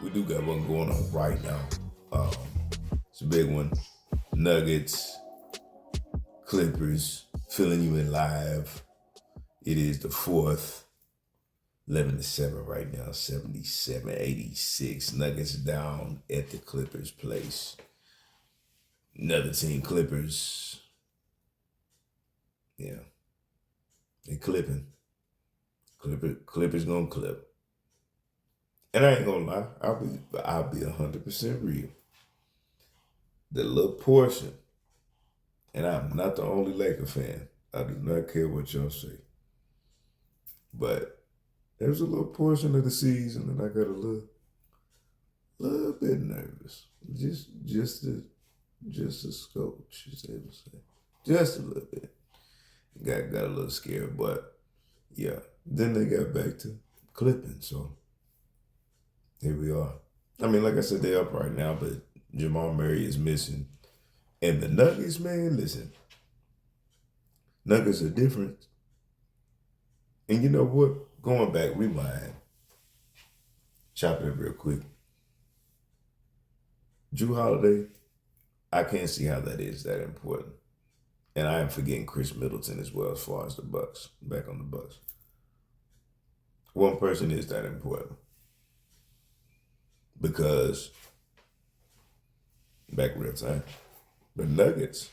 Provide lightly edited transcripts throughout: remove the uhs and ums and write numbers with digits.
we do got one going on right now. Um, it's a big one. Nuggets, Clippers, filling you in live. It is the fourth, 11-7 right now, 77-86. Nuggets down at the Clippers place. Another team, Clippers. Yeah, they clipping. Clippers gonna clip. And I ain't gonna lie, I'll be 100% real. The little portion, and I'm not the only Laker fan. I do not care what y'all say. But there was a little portion of the season that I got a little bit nervous. Just a scotch, as they would say. Just a little bit. Got a little scared, but yeah. Then they got back to clipping, so here we are. I mean, like I said, they're up right now, but Jamal Murray is missing. And the Nuggets, man, listen, Nuggets are different. And you know what? Going back, rewind, chop it up real quick. Drew Holiday, I can't see how that is that important. And I am forgetting Chris Middleton as well as far as the Bucks, back on the Bucks. One person is that important. Because, back real time, the Nuggets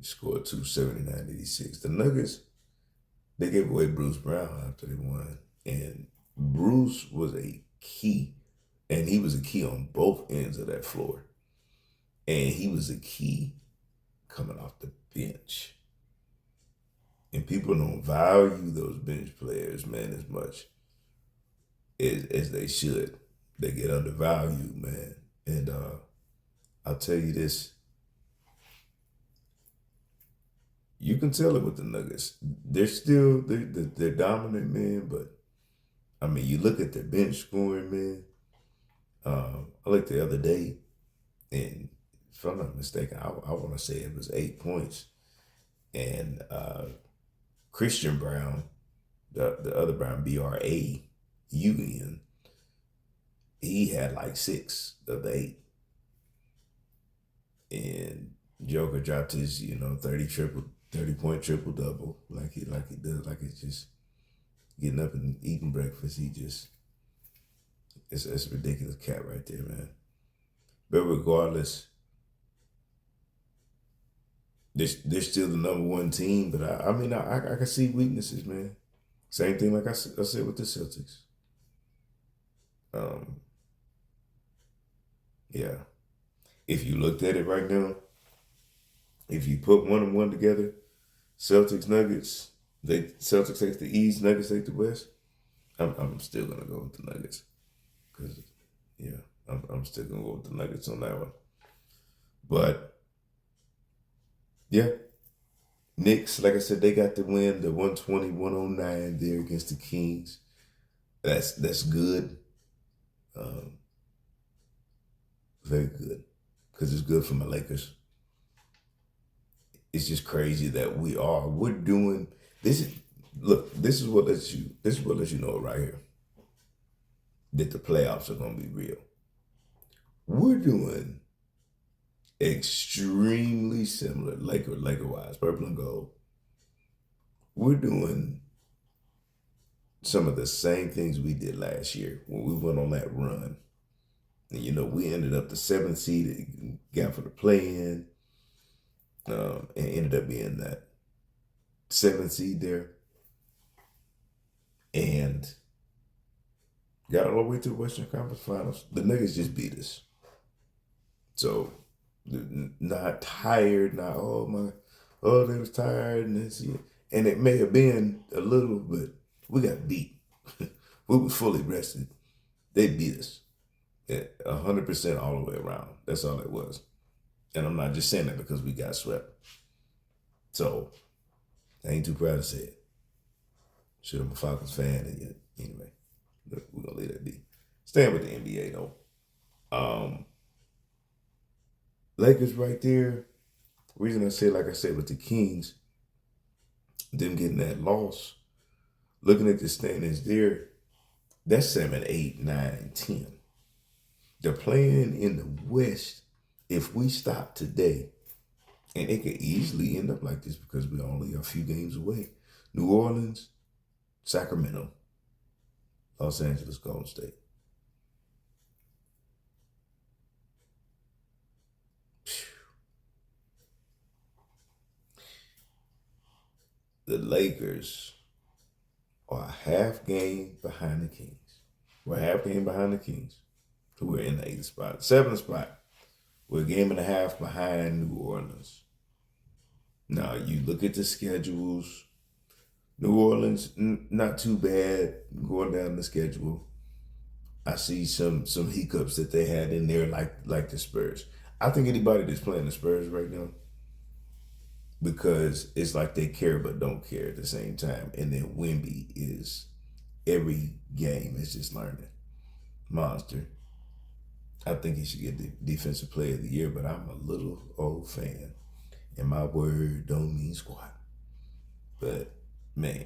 scored 279-86. The Nuggets, they gave away Bruce Brown after they won. And Bruce was a key. And he was a key on both ends of that floor. And he was a key coming off the bench. And people don't value those bench players, man, as much as they should. They get undervalued, man. And I'll tell you this. You can tell it with the Nuggets. They're dominant, man, but I mean, you look at their bench scoring, man. I looked the other day, and if I'm not mistaken, I want to say it was 8 points. And Christian Brown, the other Brown, Braun, he had like 6 of the 8. And Joker dropped his, 30-point triple double, like he does, like it's just getting up and eating breakfast. It's a ridiculous cat right there, man. But regardless, they're still the number one team. But I mean, I can see weaknesses, man. Same thing like I said with the Celtics. Um, yeah. If you looked at it right now, if you put one and one together, Celtics Nuggets, Celtics take the East, Nuggets take the West. I'm still gonna go with the Nuggets because yeah, I'm still gonna go with the Nuggets on that one. But yeah, Knicks, like I said, they got the win, the 120-109 there against the Kings. That's good. Um, Very good. Because it's good for my Lakers. It's just crazy that we're doing this. This is what lets you know right here that the playoffs are gonna be real. We're doing extremely similar Laker wise, purple and gold. We're doing some of the same things we did last year when we went on that run. And we ended up the 7th seed, got for the play-in, and ended up being that 7th seed there, and got all the way to the Western Conference Finals. The Nuggets just beat us. So, not tired, not, they was tired, and this, and it may have been a little, but we got beat. We were fully rested. They beat us. 100% all the way around. That's all it was. And I'm not just saying that because we got swept. So, I ain't too proud to say it. Should I'm a Falcons fan, and yet, anyway, we're going to let that be. Staying with the NBA, though. Lakers right there. Reason I say, like I said, with the Kings, them getting that loss, looking at the standings there, That's 7, 8, 9, and 10. They're playing in the West. If we stop today, and it could easily end up like this because we're only a few games away. New Orleans, Sacramento, Los Angeles, Golden State. The Lakers are a half game behind the Kings. We're a half game behind the Kings, who are in the 8th spot. 7th spot, we're a game and a half behind New Orleans. Now, you look at the schedules. New Orleans, not too bad going down the schedule. I see some hiccups that they had in there, like the Spurs. I think anybody that's playing the Spurs right now, because it's like they care but don't care at the same time. And then Wemby is every game is just learning. Monster. I think he should get the Defensive Player of the Year, but I'm a little old fan. And my word don't mean squat. But, man,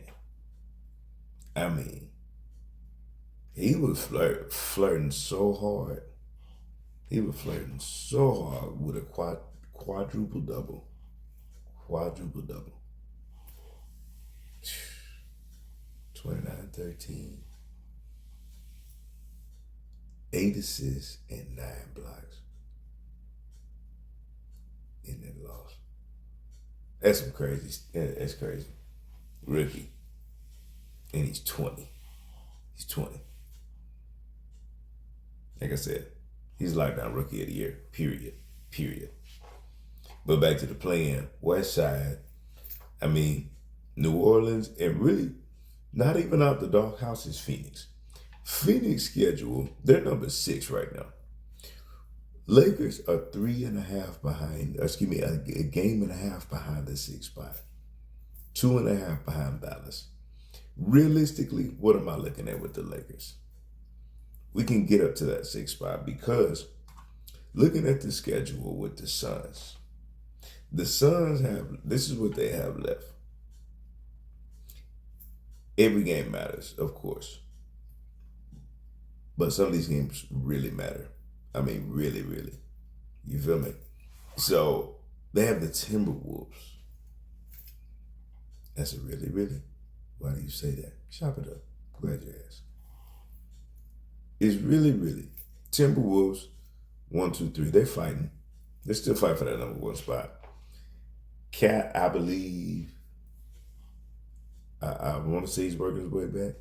I mean, he was flirting so hard. He was flirting so hard with a quadruple double. Quadruple double. 29-13. 8 assists and 9 blocks in that loss. That's some crazy. That's crazy. Rookie. And he's 20. He's 20. Like I said, he's lockdown rookie of the year. Period. But back to the play-in. West Side. I mean, New Orleans, and really not even out the doghouse is Phoenix. Phoenix schedule, they're number 6 right now. Lakers are 3.5 behind, a game and a half behind the 6th spot. 2.5 behind Dallas. Realistically, what am I looking at with the Lakers? We can get up to that 6th spot because looking at the schedule with the Suns have, this is what they have left. Every game matters, of course. But some of these games really matter. I mean, really, really. You feel me? So they have the Timberwolves. That's a really, really. Why do you say that? Chop it up. Glad you asked. It's really, really. Timberwolves, 1, 2, 3. They're fighting. They're still fighting for that number 1 spot. Cat, I believe. I want to say he's working his way back.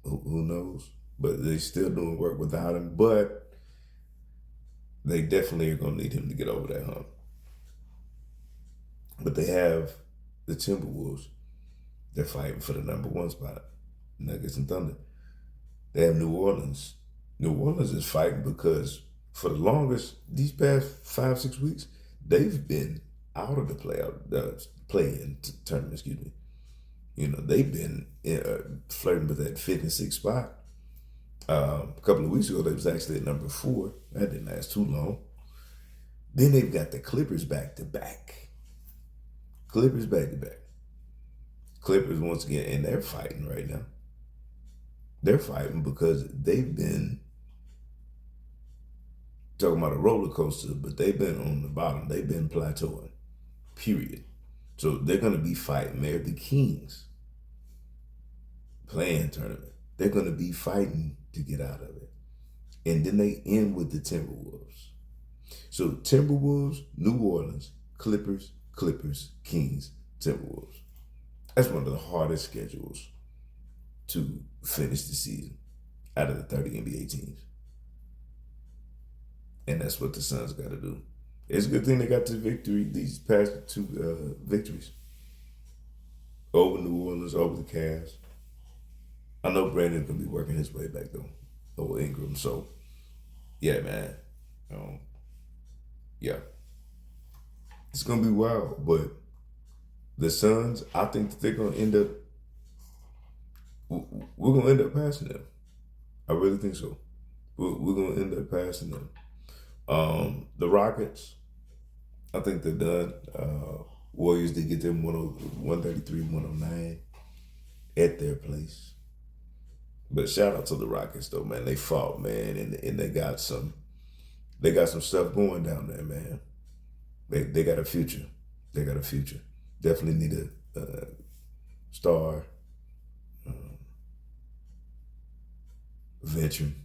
Who knows? But they're still doing work without him. But they definitely are going to need him to get over that hump. But they have the Timberwolves. They're fighting for the number 1 spot. Nuggets and Thunder. They have New Orleans. New Orleans is fighting because for the longest, these past 5-6 weeks, they've been out of the play-in tournament, excuse me. You know, they've been flirting with that 5th and 6th spot. A couple of weeks ago, they was actually at number 4. That didn't last too long. Then they've got the Clippers back-to-back. Clippers once again, and they're fighting right now. They're fighting because they've been talking about a roller coaster, but they've been on the bottom. They've been plateauing, period. So they're going to be fighting. They're the Kings play-in tournament. They're going to be fighting to get out of it. And then they end with the Timberwolves. So Timberwolves, New Orleans, Clippers, Kings, Timberwolves. That's one of the hardest schedules to finish the season out of the 30 NBA teams. And that's what the Suns got to do. It's a good thing they got to victory, these past 2 victories. Over New Orleans, over the Cavs. I know Brandon's going to be working his way back, though, over Ingram. So, yeah, man. Yeah. It's going to be wild. But the Suns, I think that they're going to end up, we're going to end up passing them. I really think so. We're going to end up passing them. The Rockets, I think they're done. Warriors did get them 133, 109 at their place. But shout out to the Rockets though, man. They fought, man, and they got some stuff going down there, man. They got a future. They got a future. Definitely need a star, veteran.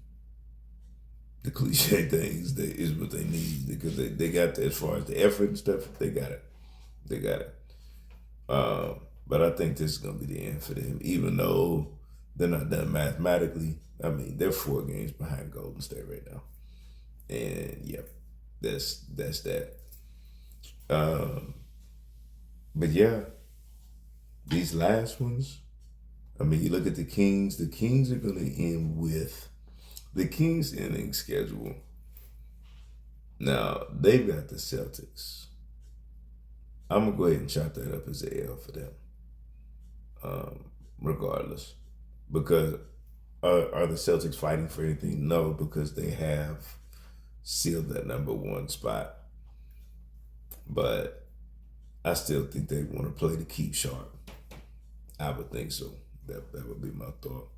The cliche things is what they need because they got the, as far as the effort and stuff, they got it. They got it. But I think this is gonna be the end for them, even though they're not done mathematically. I mean, they're 4 games behind Golden State right now, and yep, that's that. Um, but yeah, these last ones. I mean, you look at the Kings. The Kings are gonna end with the Kings ending schedule. Now they've got the Celtics. I'm gonna go ahead and chop that up as a L for them, regardless, because are the Celtics fighting for anything? No, because they have sealed that #1 spot. But I still think they want to play to keep sharp. I would think so. That would be my thought.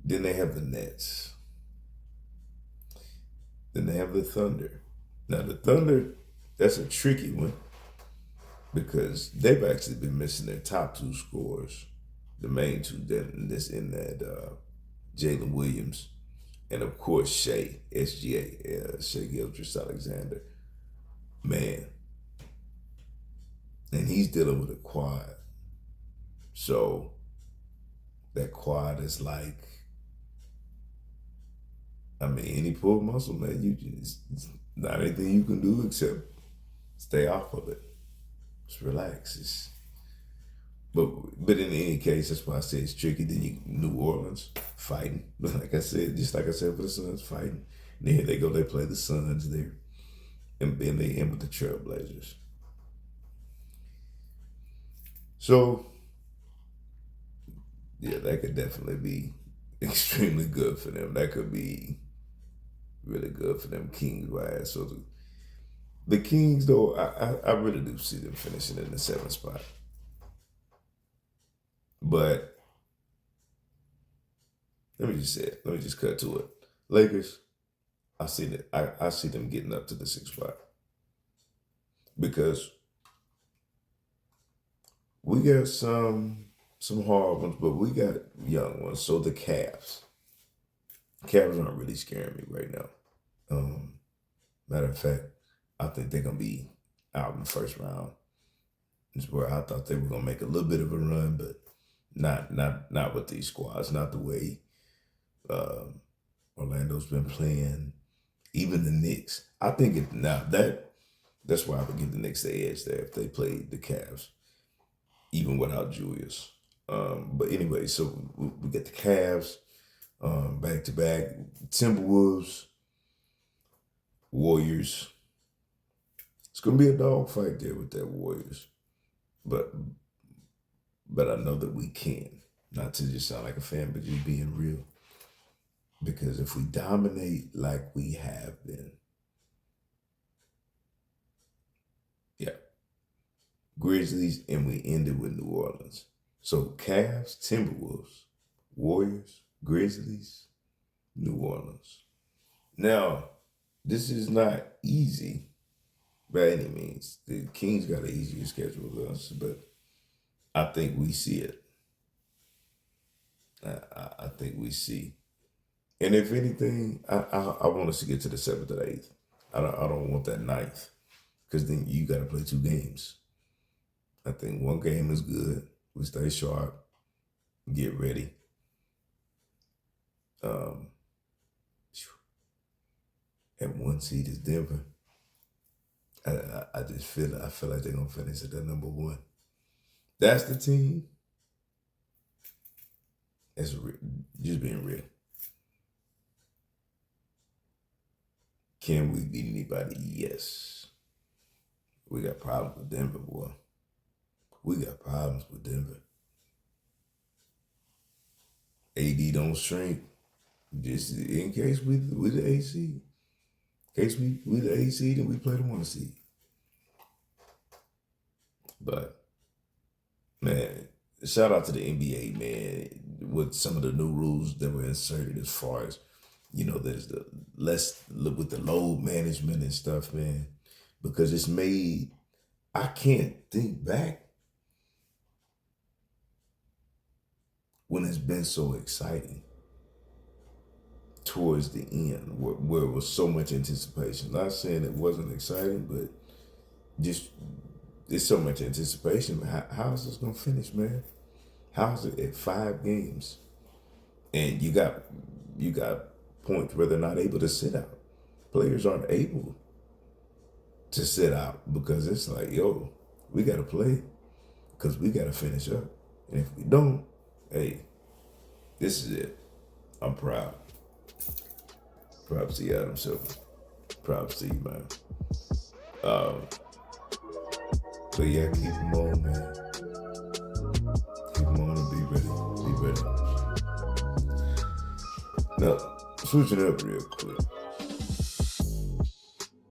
Then they have the Nets. Then they have the Thunder. Now the Thunder, that's a tricky one because they've actually been missing their top 2 scorers, the main two. Jalen Williams, and of course Shea Gilgeous-Alexander. Man, and he's dealing with a quad. So that quad is like, I mean, any pulled muscle, man, it's not anything you can do except stay off of it. Just relax. But in any case, that's why I say it's tricky. Then New Orleans fighting, like I said, just like I said for the Suns fighting. And here they go, they play the Suns there, and then they end with the Trailblazers. So yeah, that could definitely be extremely good for them. That could be really good for them Kings wise. So the Kings, though, I really do see them finishing in the 7th spot. But let me just say it. Let me just cut to it. Lakers, I see that I see them getting up to the 6th spot because we got some hard ones, but we got young ones. So the Cavs aren't really scaring me right now. Matter of fact, I think they're gonna be out in the 1st round. It's where I thought they were gonna make a little bit of a run, but not with these squads, not the way Orlando's been playing. Even the Knicks, I think that's why I would give the Knicks the edge there if they played the Cavs, even without Julius. But anyway, so we get the Cavs back to back, Timberwolves, Warriors. It's gonna be a dogfight there with that Warriors, but I know that we can. Not to just sound like a fan, but just being real. Because if we dominate like we have been, yeah, Grizzlies, and we ended with New Orleans. So Cavs, Timberwolves, Warriors, Grizzlies, New Orleans. Now, this is not easy by any means. The Kings got an easier schedule than us, but I think we see it. I think we see. And if anything, I want us to get to the 7th or 8th. I don't want that 9th because then you got to play 2 games. I think 1 game is good. We stay sharp, get ready. And 1 seed is Denver. I just feel it. I feel like they're gonna finish at that #1. That's the team. That's just being real. Can we beat anybody? Yes. We got problems with Denver, boy. We got problems with Denver. AD don't shrink. Just in case we the AC. In case we the AC, then we play the 1 seed. But man, shout out to the NBA, man. with some of the new rules that were inserted as far as, there's the less with the load management and stuff, man, because it's made, I can't think back when it's been so exciting towards the end, where it was so much anticipation. Not saying it wasn't exciting, but just there's so much anticipation. How's this gonna finish, man? How's it at 5 games, and you got points where they're not able to sit out. Players aren't able to sit out because it's like, yo, we gotta play because we gotta finish up, and if we don't, hey, this is it. I'm proud. Props to you, Adam Silver. Props to you, man. But yeah, keep them on, man. Keep them on and be ready. Be ready. Now, switching up real quick.